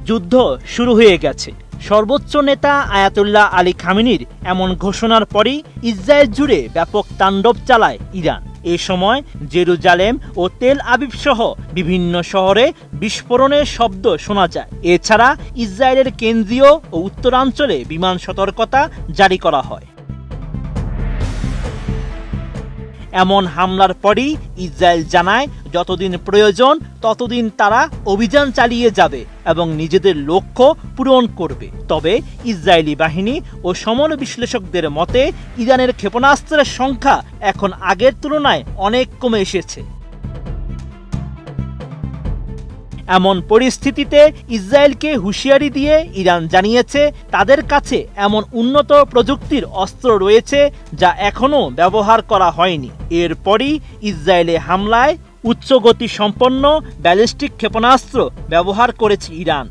যুদ্ধ শুরু হয়ে গেছে। সর্বোচ্চ নেতা আয়াতুল্লাহ আলী খামেনির এমন ঘোষণার পরই ইসরায়েল জুড়ে ব্যাপক তাণ্ডব চালায় ইরান। এ সময় জেরুজালেম ও তেল আবিব সহ বিভিন্ন শহরে বিস্ফোরণের শব্দ শোনা যায়। এছাড়া ইসরায়েলের কেন্দ্রীয় ও উত্তরাঞ্চলে বিমান সতর্কতা জারি করা হয়। এমন হামলার পরই ইসরায়েল জানায় যতদিন প্রয়োজন ততদিন তারা অভিযান চালিয়ে যাবে এবং নিজেদের লক্ষ্য পূরণ করবে। তবে ইসরায়েলি বাহিনী ও সমর বিশ্লেষকদের মতে ইরানের ক্ষেপণাস্ত্রের সংখ্যা এখন আগের তুলনায় অনেক কমে এসেছে। এমন পরিস্থিতিতে ইসরায়েলকে হুঁশিয়ারি দিয়ে ইরান জানিয়েছে তাদের কাছে এমন উন্নত প্রযুক্তির অস্ত্র রয়েছে যা এখনও ব্যবহার করা হয়নি। এরপরই ইসরায়েলে হামলায় উচ্চ গতি সম্পন্ন ব্যালিস্টিক ক্ষেপণাস্ত্র ব্যবহার করেছে ইরান।